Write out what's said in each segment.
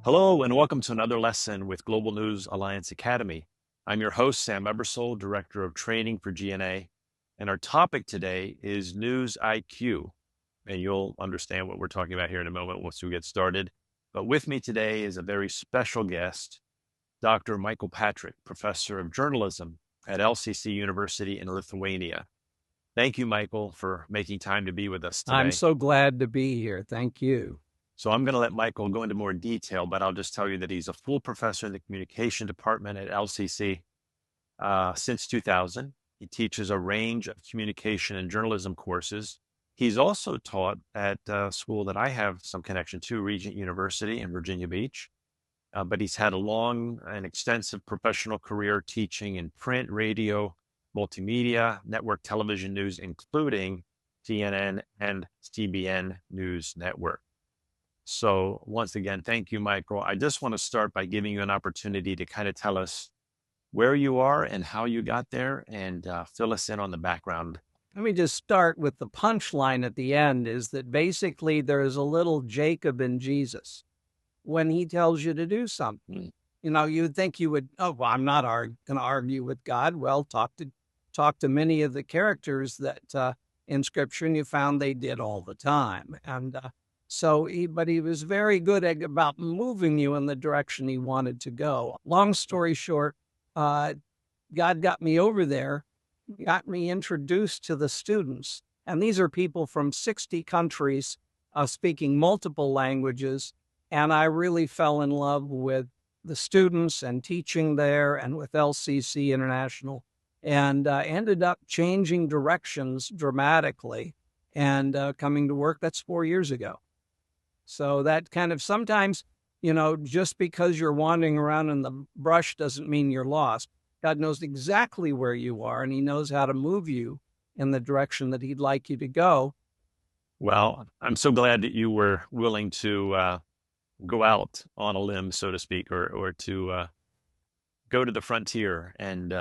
Hello, and welcome to another lesson with Global News Alliance Academy. I'm your host, Sam Ebersole, Director of Training for GNA, and our topic today is News IQ. And you'll understand what we're talking about here in a moment once we get started. But with me today is a very special guest, Dr. Michael Patrick, Professor of Journalism at LCC University in Lithuania. Thank you, Michael, for making time to be with us I'm today. so glad to be here. Thank you. So I'm going to let Michael go into more detail, but I'll just tell you that he's a full professor in the communication department at LCC since 2000. He teaches a range of communication and journalism courses. He's also taught at a school that I have some connection to, Regent University in Virginia Beach. But he's had a long and extensive professional career teaching in print, radio, multimedia, network television news, including CNN and CBN News Network. So once again, thank you, Michael. I just want to start by giving you an opportunity to kind of tell us where you are and how you got there and fill us in on the background. Let me just start with the punchline at the end is that basically there's a little Jacob in Jesus when he tells you to do something. You know, you'd think you would, oh, well, I'm not going to argue with God. Well, talk to many of the characters that in Scripture, and you found they did all the time. And but he was very good about moving you in the direction he wanted to go. Long story short, God got me over there, got me introduced to the students. And these are people from 60 countries speaking multiple languages. And I really fell in love with the students and teaching there and with LCC International, and ended up changing directions dramatically and coming to work. That's 4 years ago. So that kind of sometimes, you know, just because you're wandering around in the brush doesn't mean you're lost. God knows exactly where you are, and he knows how to move you in the direction that he'd like you to go. Well, I'm so glad that you were willing to go out on a limb, so to speak, or to go to the frontier and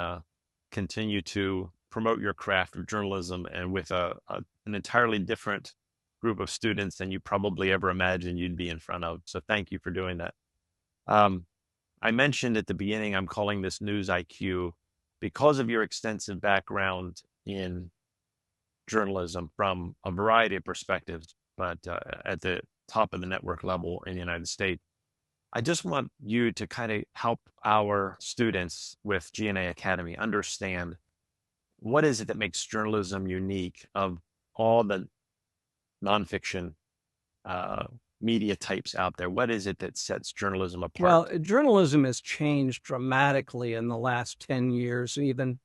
continue to promote your craft of journalism and with an entirely different group of students than you probably ever imagined you'd be in front of. So thank you for doing that. I mentioned at the beginning, I'm calling this News IQ because of your extensive background in journalism from a variety of perspectives, but at the top of the network level in the United States. I just want you to kind of help our students with GNA Academy understand what is it that makes journalism unique of all the nonfiction media types out there. What is it that sets journalism apart? Well, journalism has changed dramatically in the last 10 years, even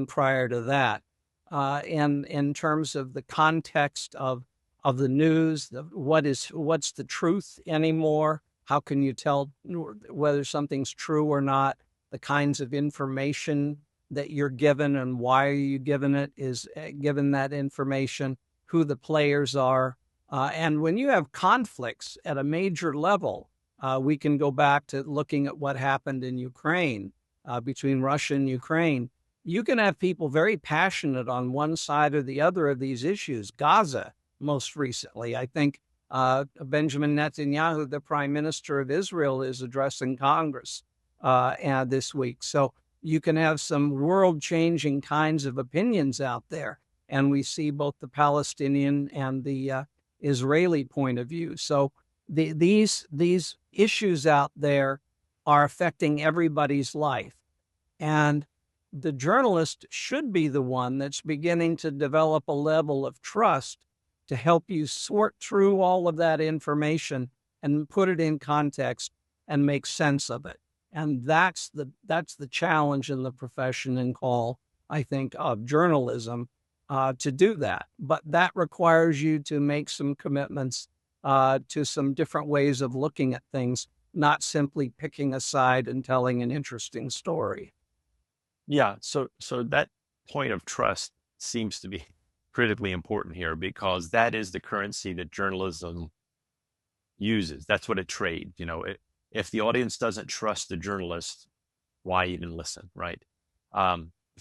prior to that. And in terms of the context of the news, what's the truth anymore? How can you tell whether something's true or not? The kinds of information that you're given and why are you given it is given that information, who the players are. And when you have conflicts at a major level, we can go back to looking at what happened in Ukraine between Russia and Ukraine. You can have people very passionate on one side or the other of these issues. Gaza, most recently, I think Benjamin Netanyahu, the prime minister of Israel, is addressing Congress this week. So you can have some world-changing kinds of opinions out there. And we see both the Palestinian and the Israeli point of view. So these issues out there are affecting everybody's life. And the journalist should be the one that's beginning to develop a level of trust to help you sort through all of that information and put it in context and make sense of it. And that's the challenge in the profession and call, I think, of journalism to do that. But that requires you to make some commitments to some different ways of looking at things, not simply picking a side and telling an interesting story. Yeah, so that point of trust seems to be critically important here because that is the currency that journalism uses. That's what it trades. You know, if the audience doesn't trust the journalist, why even listen, right?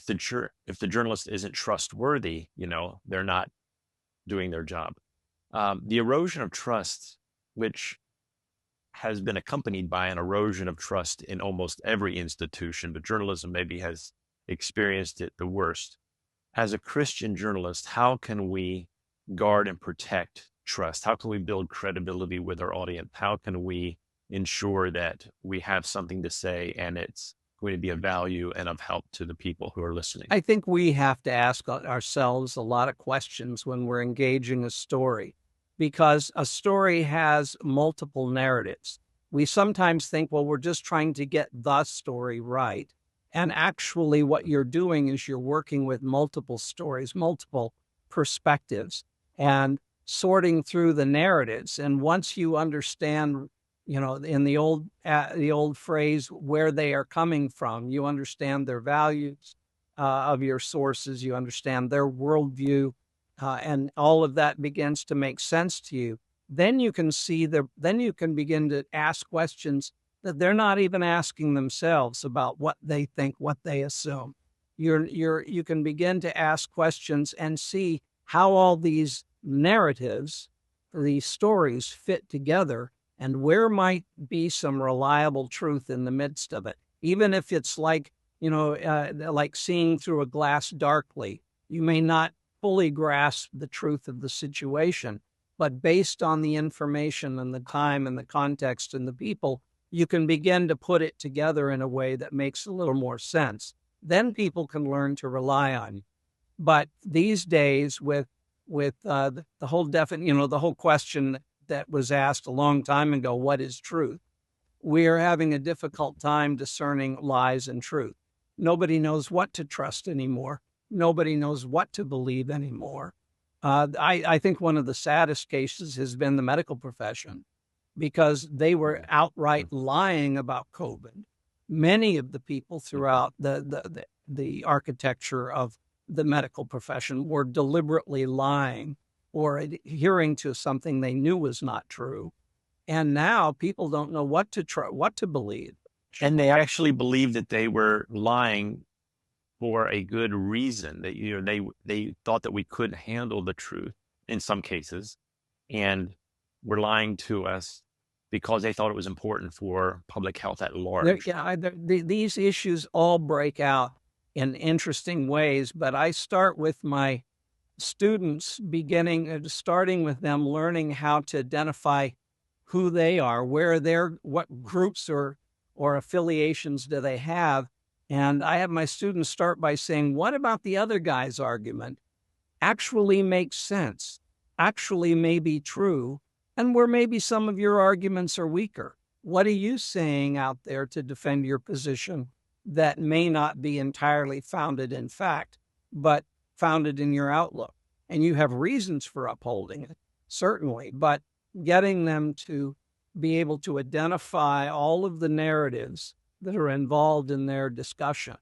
If the journalist isn't trustworthy, you know, they're not doing their job. The erosion of trust, which has been accompanied by an erosion of trust in almost every institution, but journalism maybe has experienced it the worst. As a Christian journalist, how can we guard and protect trust? How can we build credibility with our audience? How can we ensure that we have something to say and it's going to be of value and of help to the people who are listening? I think we have to ask ourselves a lot of questions when we're engaging a story, because a story has multiple narratives. We sometimes think, well, we're just trying to get the story right. And actually, what you're doing is you're working with multiple stories, multiple perspectives, and sorting through the narratives. And once you understand, in the old phrase, where they are coming from, you understand their values of your sources, you understand their worldview, and all of that begins to make sense to you. Then you can then you can begin to ask questions that they're not even asking themselves about what they think, what they assume. You can begin to ask questions and see how all these narratives, these stories fit together, and where might be some reliable truth in the midst of it. Even if it's like, like seeing through a glass darkly, you may not fully grasp the truth of the situation, but based on the information and the time and the context and the people, you can begin to put it together in a way that makes a little more sense. Then people can learn to rely on you. But these days, with the whole the whole question that was asked a long time ago, what is truth? We are having a difficult time discerning lies and truth. Nobody knows what to trust anymore. Nobody knows what to believe anymore. I think one of the saddest cases has been the medical profession, because they were outright lying about COVID. Many of the people throughout the architecture of the medical profession were deliberately lying or adhering to something they knew was not true. And now people don't know what to believe. And they actually believed that they were lying for a good reason. That they thought that we couldn't handle the truth in some cases, and were lying to us because they thought it was important for public health at large. These issues all break out in interesting ways, but I start with my students starting with them learning how to identify who they are, what groups or affiliations do they have. And I have my students start by saying, what about the other guy's argument actually makes sense, actually may be true, and where maybe some of your arguments are weaker? What are you saying out there to defend your position that may not be entirely founded in fact, but founded in your outlook? And you have reasons for upholding it, certainly, but getting them to be able to identify all of the narratives that are involved in their discussion.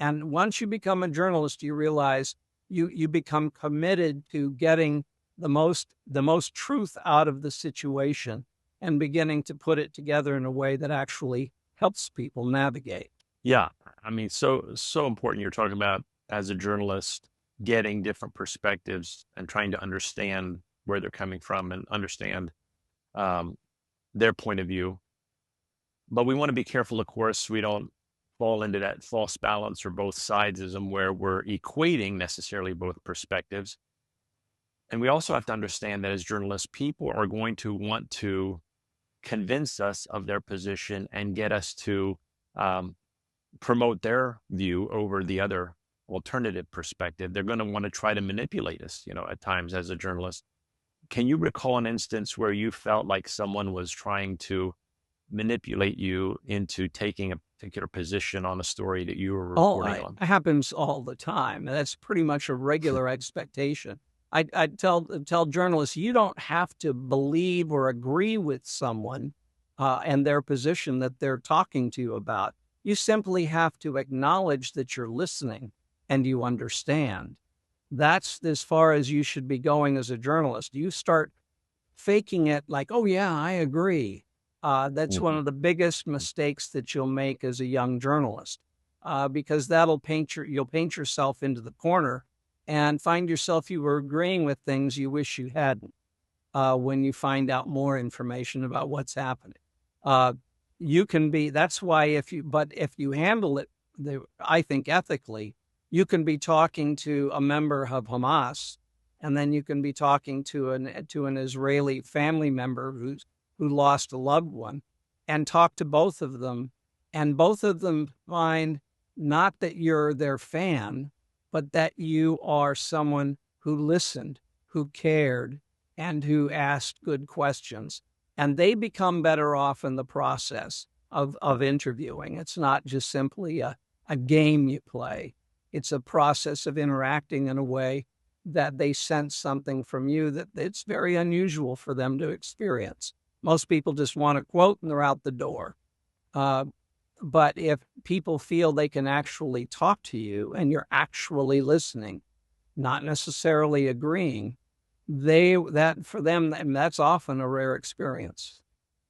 And once you become a journalist, you realize you become committed to getting the most truth out of the situation and beginning to put it together in a way that actually helps people navigate. Yeah. I mean, so important. You're talking about, as a journalist, getting different perspectives and trying to understand where they're coming from and understand their point of view. But we want to be careful, of course, we don't fall into that false balance or both sidesism where we're equating necessarily both perspectives. And we also have to understand that as journalists, people are going to want to convince us of their position and get us to promote their view over the other alternative perspective. They're going to want to try to manipulate us, at times as a journalist. Can you recall an instance where you felt like someone was trying to manipulate you into taking a particular position on a story that you were reporting on? It happens all the time. That's pretty much a regular expectation. I tell journalists, you don't have to believe or agree with someone and their position that they're talking to you about. You simply have to acknowledge that you're listening and you understand. That's as far as you should be going as a journalist. You start faking it like, oh yeah, I agree. That's one of the biggest mistakes that you'll make as a young journalist, because you'll paint yourself into the corner and find yourself you were agreeing with things you wish you hadn't when you find out more information about what's happening. Uh, you can be, that's why but if you handle it, I think ethically, you can be talking to a member of Hamas, and then you can be talking to an Israeli family member who lost a loved one, and talk to both of them, and both of them find not that you're their fan, but that you are someone who listened, who cared, and who asked good questions. And they become better off in the process of interviewing. It's not just simply a game you play. It's a process of interacting in a way that they sense something from you that it's very unusual for them to experience. Most people just want a quote and they're out the door. Uh, but if people feel they can actually talk to you and you're actually listening, not necessarily agreeing, that for them, and that's often a rare experience.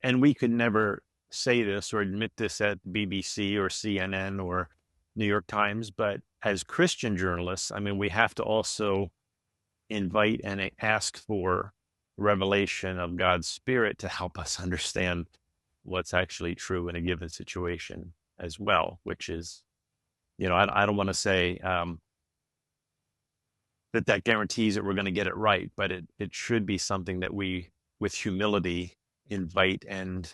And we could never say this or admit this at BBC or CNN or New York Times, but as Christian journalists, I mean, we have to also invite and ask for revelation of God's Spirit to help us understand what's actually true in a given situation as well, which is, I don't want to say that guarantees that we're going to get it right, but it should be something that we, with humility, invite and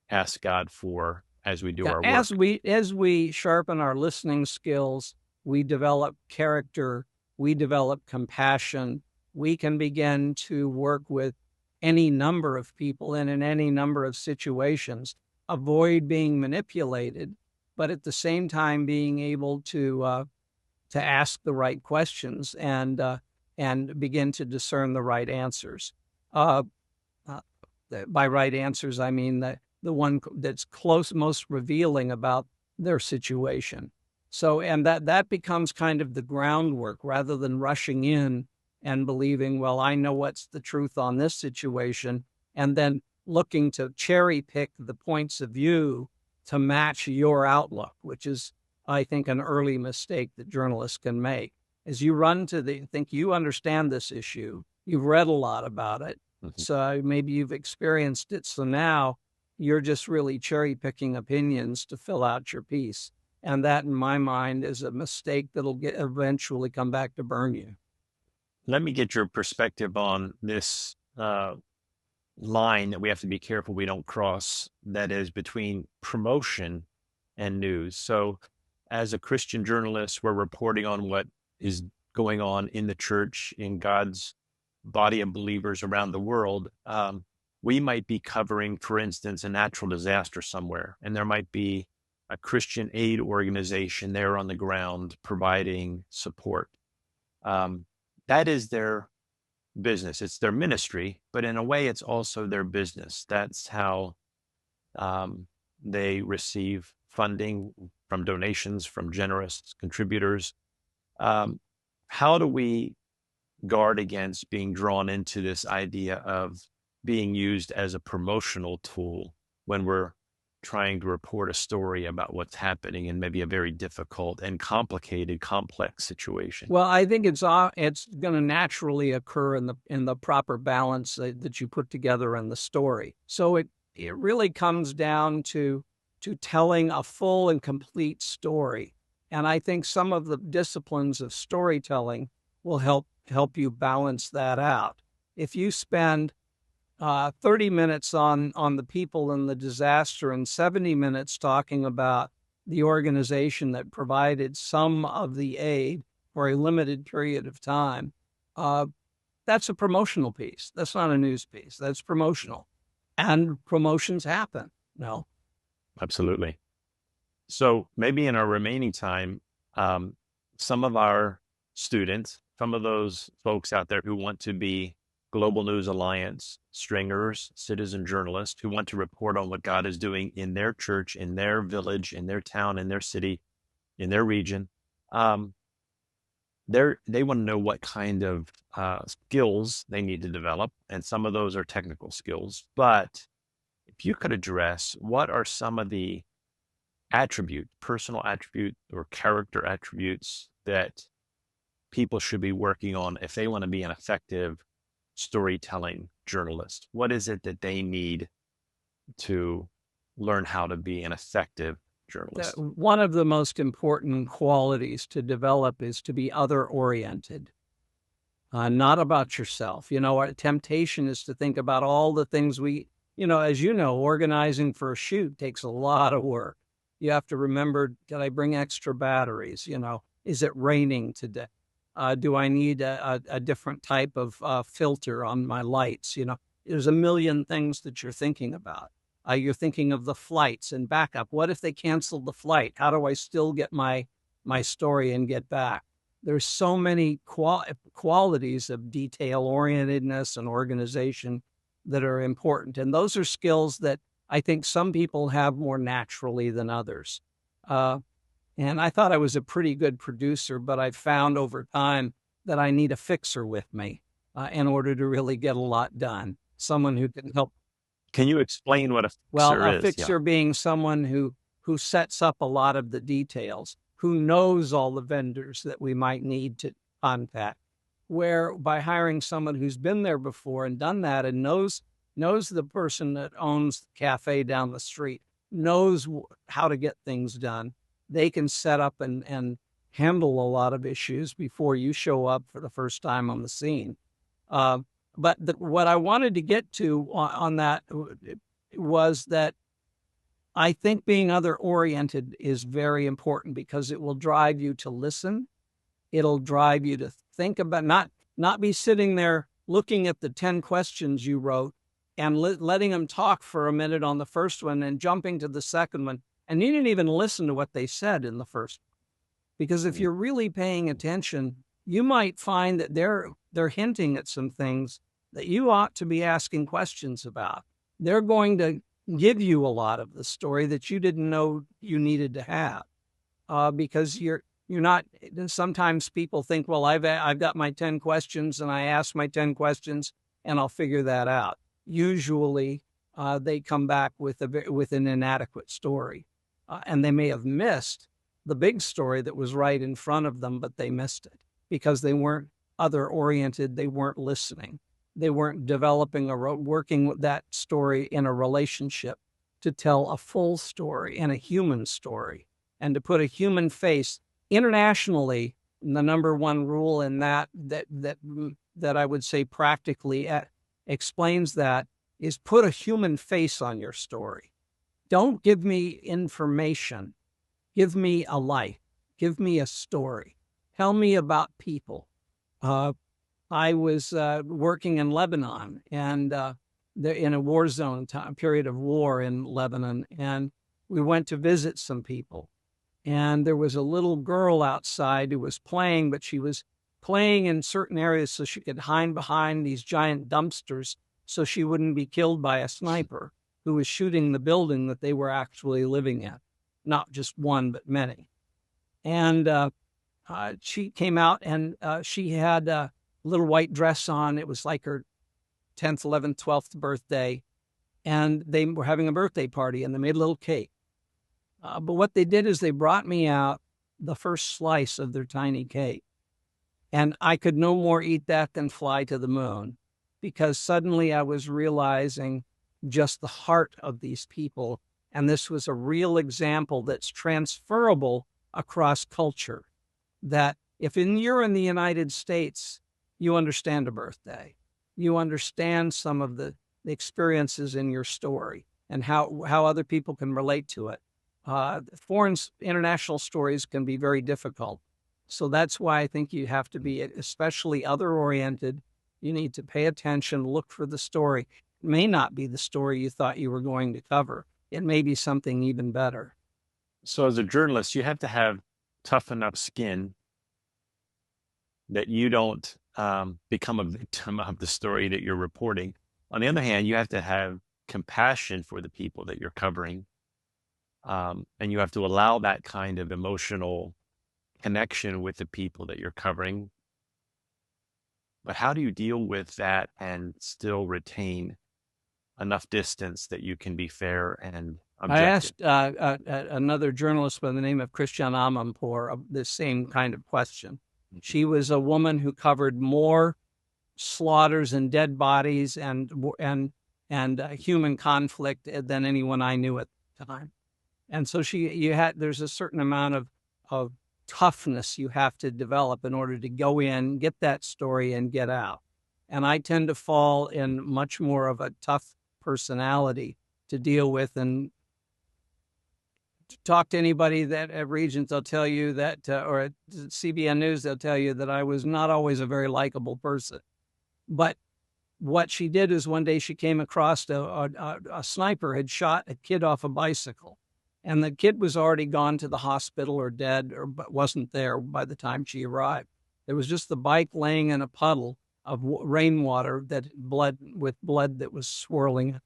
ask God for as we do Yeah, our work. as we sharpen our listening skills, we develop character, we develop compassion. We can begin to work with any number of people and in any number of situations, avoid being manipulated, but at the same time being able to ask the right questions and begin to discern the right answers. Uh, uh, by right answers, I mean the one that's most revealing about their situation. So, and that becomes kind of the groundwork rather than rushing in and believing, well, I know what's the truth on this situation, and then looking to cherry pick the points of view to match your outlook, which is, I think, an early mistake that journalists can make. As you run to think you understand this issue, you've read a lot about it, Mhm. so maybe you've experienced it. So now you're just really cherry picking opinions to fill out your piece. And that, in my mind, is a mistake that'll eventually come back to burn you. Let me get your perspective on this line that we have to be careful we don't cross, that is between promotion and news. So, as a Christian journalist, we're reporting on what is going on in the church, in God's body of believers around the world. We might be covering, for instance, a natural disaster somewhere, and there might be a Christian aid organization there on the ground providing support. Um, that is their business. It's their ministry, but in a way, it's also their business. That's how um, they receive funding from donations from generous contributors. Um, how do we guard against being drawn into this idea of being used as a promotional tool when we're trying to report a story about what's happening in maybe a very difficult and complicated, complex situation? Well, I think it's going to naturally occur in the proper balance that you put together in the story. So it really comes down to telling a full and complete story. And I think some of the disciplines of storytelling will help you balance that out. If you spend 30 minutes on the people in the disaster and 70 minutes talking about the organization that provided some of the aid for a limited period of time, uh, that's a promotional piece. That's not a news piece. That's promotional. And promotions happen. No. Absolutely. So maybe in our remaining time, um, some of our students, some of those folks out there who want to be Global News Alliance stringers, citizen journalists who want to report on what God is doing in their church, in their village, in their town, in their city, in their region, um, they want to know what kind of skills they need to develop, and some of those are technical skills. But if you could address what are some of the personal attribute or character attributes that people should be working on if they want to be an effective storytelling journalist? What is it that they need to learn how to be an effective journalist? One of the most important qualities to develop is to be other oriented, not about yourself. Our temptation is to think about all the things as you know, organizing for a shoot takes a lot of work. You have to remember, did I bring extra batteries? Is it raining today? Do I need a different type of filter on my lights? There's a million things that you're thinking about. You're thinking of the flights and backup. What if they canceled the flight? How do I still get my story and get back? There's so many qualities of detail-orientedness and organization that are important. And those are skills that I think some people have more naturally than others. And I thought I was a pretty good producer, but I found over time that I need a fixer with me in order to really get a lot done. Someone who can help. Can you explain what a Well, fixer a is? Yeah. fixer being someone who sets up a lot of the details, who knows all the vendors that we might need to contact, where by hiring someone who's been there before and done that and knows the person that owns the cafe down the street, knows how to get things done, they can set up and handle a lot of issues before you show up for the first time on the scene. But what I wanted to get to on that was that I think being other oriented is very important because it will drive you to listen. It'll drive you to think about, not be sitting there looking at the 10 questions you wrote and letting them talk for a minute on the first one and jumping to the second one. And you didn't even listen to what they said in the first one. Because if you're really paying attention, you might find that they're hinting at some things that you ought to be asking questions about. They're going to give you a lot of the story that you didn't know you needed to have, because you're not. Sometimes people think, well, I've got my 10 questions and I ask my 10 questions and I'll figure that out. Usually, they come back with an inadequate story, and they may have missed the big story that was right in front of them, but they missed it because they weren't other oriented. They weren't listening. They weren't developing working with that story in a relationship to tell a full story and a human story and to put a human face internationally. The number one rule in that I would say practically explains that is put a human face on your story. Don't give me information. Give me a life. Give me a story. Tell me about people. I was working in Lebanon and in a war zone period of war in Lebanon, and we went to visit some people. And there was a little girl outside who was playing, but she was playing in certain areas so she could hide behind these giant dumpsters so she wouldn't be killed by a sniper who was shooting the building that they were actually living in. Not just one, but many. And she came out and she had a little white dress on. It was like her 10th, 11th, 12th birthday. And they were having a birthday party and they made a little cake. But what they did is they brought me out the first slice of their tiny cake. And I could no more eat that than fly to the moon, because suddenly I was realizing just the heart of these people. And this was a real example that's transferable across culture. That if you're in the United States, you understand a birthday. You understand some of the experiences in your story and how other people can relate to it. Foreign international stories can be very difficult. So that's why I think you have to be especially other-oriented. You need to pay attention, look for the story. It may not be the story you thought you were going to cover. It may be something even better. So as a journalist, you have to have tough enough skin that you don't become a victim of the story that you're reporting. On the other hand, you have to have compassion for the people that you're covering. And you have to allow that kind of emotional connection with the people that you're covering. But how do you deal with that and still retain enough distance that you can be fair and I objective? asked another journalist by the name of Christiane Amanpour the same kind of question. She was a woman who covered more slaughters and dead bodies and and human conflict than anyone I knew at the time. And so there's a certain amount of toughness you have to develop in order to go in, get that story, and get out. And I tend to fall in much more of a tough personality to deal with. And to talk to anybody that at Regents, they'll tell you that, or at CBN News, they'll tell you that I was not always a very likable person. But what she did is one day she came across a sniper had shot a kid off a bicycle. And the kid was already gone to the hospital or dead, or but wasn't there by the time she arrived. There was just the bike laying in a puddle of rainwater with blood that was swirling.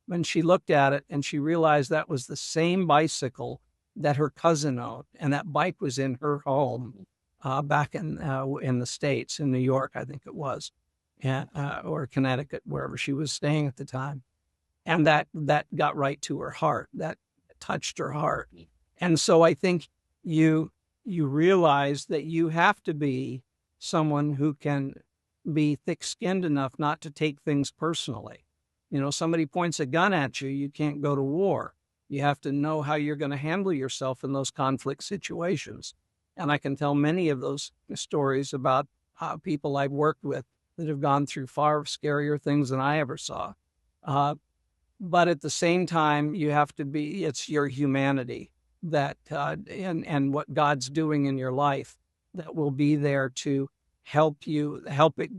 When she looked at it and she realized that was the same bicycle that her cousin owned, and that bike was in her home back in the States, in New York, I think it was, or Connecticut, wherever she was staying at the time. And that got right to her heart. That touched her heart. And so I think you realize that you have to be someone who can be thick-skinned enough not to take things personally. You know, somebody points a gun at you, you can't go to war. You have to know how you're going to handle yourself in those conflict situations. And I can tell many of those stories about people I've worked with that have gone through far scarier things than I ever saw. But at the same time, you have to it's your humanity that, and what God's doing in your life that will be there to help it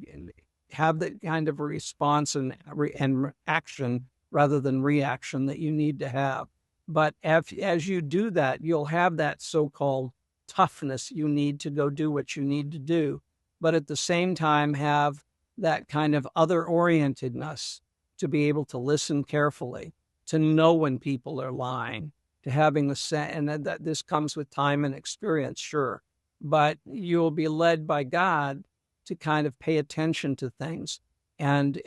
have the kind of response and action rather than reaction that you need to have. But as you do that, you'll have that so-called toughness you need to go do what you need to do. But at the same time, have that kind of other-orientedness to be able to listen carefully, to know when people are lying, to having and that this comes with time and experience, sure. But you'll be led by God to kind of pay attention to things and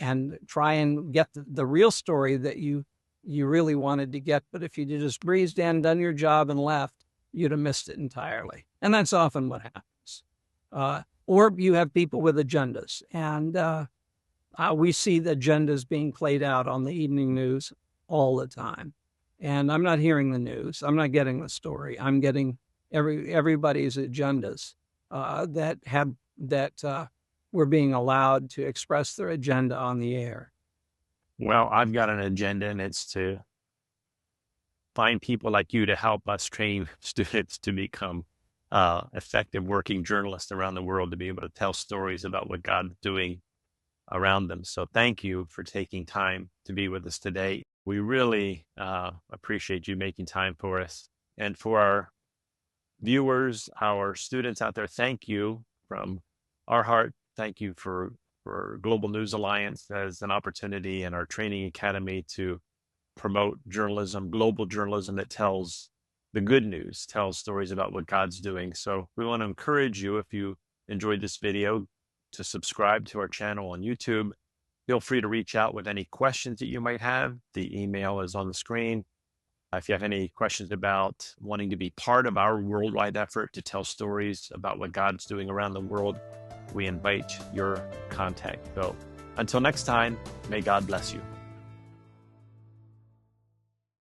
try and get the real story that you really wanted to get. But if you just breezed in, done your job, and left, you'd have missed it entirely. And that's often what happens. Or you have people with agendas. And we see the agendas being played out on the evening news all the time. And I'm not hearing the news. I'm not getting the story. I'm getting everybody's agendas that were being allowed to express their agenda on the air. Well, I've got an agenda, and it's to find people like you to help us train students to become effective working journalists around the world, to be able to tell stories about what God's doing around them. So thank you for taking time to be with us today. We really appreciate you making time for us. And for our viewers, our students out there, thank you from our heart. Thank you for Global News Alliance as an opportunity and our training academy to promote journalism, global journalism that tells the good news, tells stories about what God's doing. So we want to encourage you, if you enjoyed this video, to subscribe to our channel on YouTube. Feel free to reach out with any questions that you might have. The email is on the screen. If you have any questions about wanting to be part of our worldwide effort to tell stories about what God's doing around the world, we invite your contact. So until next time, may God bless you.